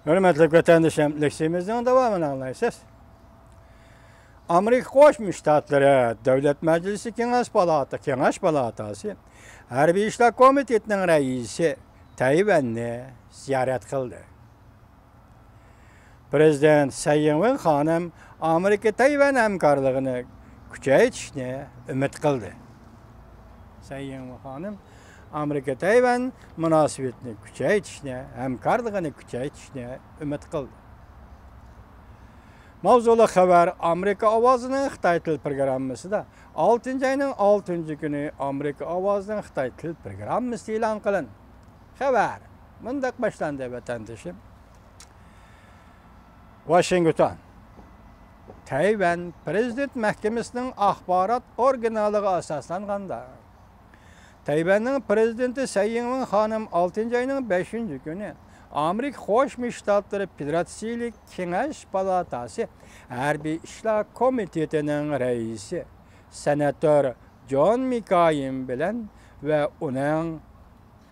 Hürmetli vatandaşlarım, leksimizin devamını anlayacağız. Amerika Qo'shma Shtatlari Davlat Majlisi Kengash palatasi Harbiy ishlar komitetining raisi Tayvanni ziyorat qildi. Prezident Tsai Ing-wen xonim Amerika-Tayvan hamkorligini kuchaytirishni umid qildi. Tsai Ing-wen xonim Amerika-Tayvan munosabatini kuchaytirishni, hamkorligini kuchaytirishni umid qildi. Mavzuli xabar Amerika ovozining Xitoy til programmasida 6-oyning 6-kuni Amerika ovozining Xitoy til programmasi e'lon qilindi. Xabar bunday boshlandi vatandoshim. Washington Tayvan Prezident Mahkamasining axborot organlariga asoslanganda Tayvanning prezidenti Tsai Ing-wen xonim 6-oyning 5-kuni Amerika Qo'shma Shtatlari Federatsiya Kengash palatasi Harbiy ishlar komitetining raisi senator John McCain bilan va uning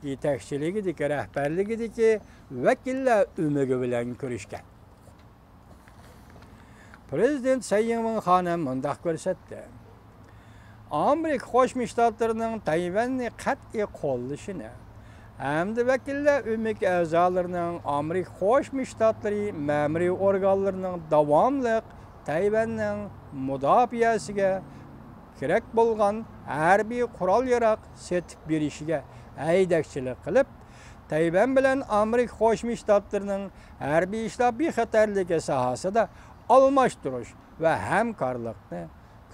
yetakchiligidagi rahbarligidagi vakillar umumi bilan ko'rishgan. Prezident Tsai Ing-wen xonim mundaq ko'rsatdi. Amerika Qo'shma Shtatlarining Tayvanni qat'iy qo'llashini hamda vakillar umumi a'zolarining Amerika Qo'shma Shtatlari ma'muriy organlarining davomli Tayvanning mudofaasiga kerak bo'lgan harbiy qurol-yarog' setib berishiga haydakchilik qilib, Tayvan bilan Amerika Qo'shma Shtatlarining harbiy ishlar bexatarligi sohasida almashtirish va hamkorlikni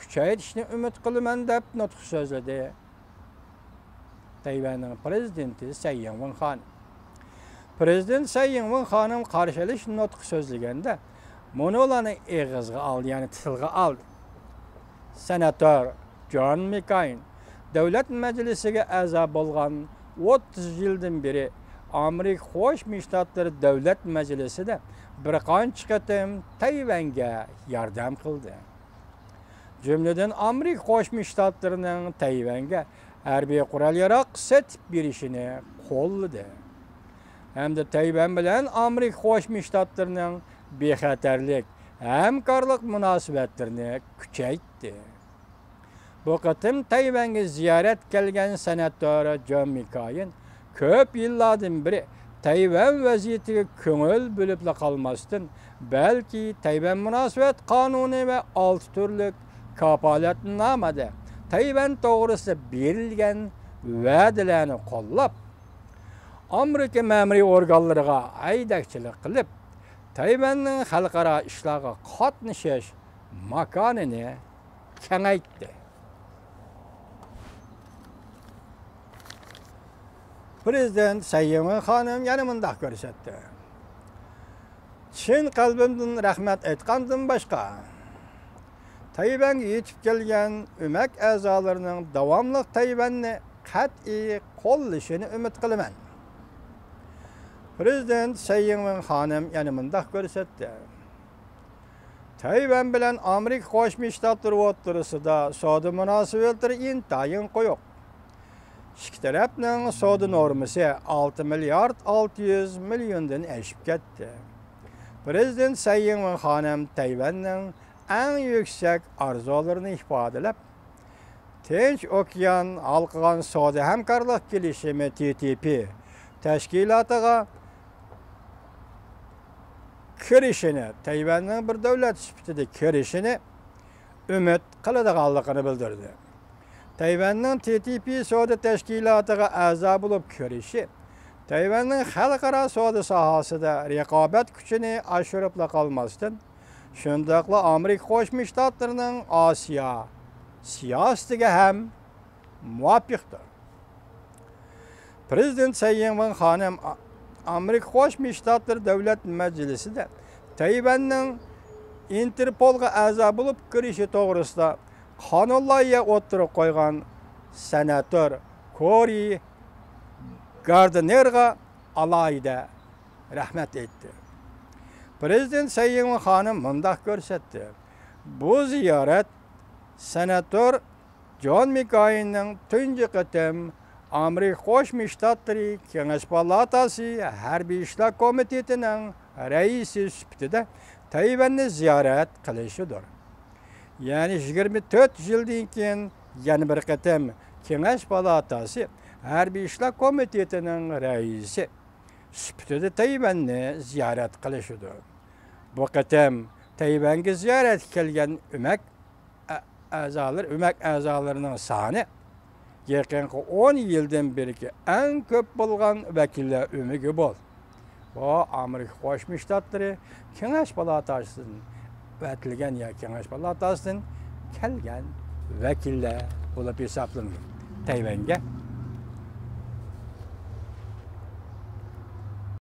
kuchaytirishni umid qilaman deb nutq so'zladi. Tayvanning prezidenti Tsai Ing-wen xonim. Prezident Tsai Ing-wen xonim qarshilish nutq so'zlaganda monolarni eg'izga oldi, ya'ni tilga oldi. Senator John McCain Davlat Majlisiga a'zo bo'lgan 30 yildan beri Amerika Qo'shma Shtatlari Davlat Majlisida bir qancha qatim Tayvanga yordam qildi. Jumladan Amerika Qo'shma Shtatlarining Tayvanga harbiy qurol-yarog' setib berishini qo'lladi. Hamda Tayvan bilan Amerika Qo'shma Shtatlarining bexatarlik, hamkorlik munosabatlarini kuchaytirdi. Bu qatim Tayvanga ziyorat qilgan senator John McCain ko'p yillardan beri Tayvan vaziyatiga ko'ngil bo'lib qolmasdan, balki Tayvan munosabat qonuni va 6 turlik kafolatnomada Tayvan to'g'risida berilgan va'dalarni qo'llab, Amerika ma'muriy organlariga haydakchilik qilib, Tayvanning xalqaro ishlarga qatnashish makonini kengaytdi. Prezident Tsai Ing-wen xonim yana mundaq ko'rsatdi. Chin qalbimdan rahmat aytgandan boshqa Tayvanga yetib kelgan umak a'zolarining davomli Tayvanni qat'iy qo'llashini umid qilaman. Prezident Tsai Ing-wen xonim yana mundaq ko'rsatdi. Tayvan bilan Amerika Qo'shma Shtatlari o'rtasida savdo munosabatlari intayin qo'yiq. Ikki tarafning savdo normasi 6 milliard 600 milliondan oshib ketdi. Prezident Tsai Ing-wen xonim Tayvanning eng yuksak arzularini ifodalab, Tinch okean halqagan savdo hamkorlik kelishimi TTP tashkilotiga kirishini, Tayvanning bir davlat sifatida kirishini umid qiladiganligini bildirdi. Tayvanning TTP savdo tashkilotiga a'zo bo'lib kirishi Tayvanning xalqaro savdo sohasida raqobat kuchini oshirib qolmasdan, shundaqla Amerika Qo'shma Shtatlarining Osiyo siyosatiga ham muvofiqdir. Prezident Tsai Ing-wen xonim Amerika Qo'shma Shtatlari Davlat Majlisida Tayvanning Interpolga a'zo bo'lib kirishi to'g'risida qonun loyiha o'tirib qo'ygan senator Cory Gardnerga alohida rahmat aytdi. Prezident Tsai Ing-wen xonim mundaq ko'rsatdi. Bu ziyorat senator John McCainning tunji qatim Amerika Qo'shma Shtatlari Kengash palatasi Harbiy ishlar komitetining reisi süptide Tayvan'ı ziyaret kılışıdır. Yani 24 yıldan keyin yana bir qatam Kengash palatasi Harbiy ishlar komitetining raisi süptide Tayvan'ı ziyaret kılışıdır. Bu qatam Tayvan'ga ziyaret kelgan ömek azalarının sani yaqinqi 10 yildan beriki eng ko'p bo'lgan vakillar ömigi bol. Bu Amerika Qo'shma Shtatlari Kengash palatasidan vatilgan ya Kengash palatasidan kelgan vakillar bo'lib hisoblanadi. Tayvanga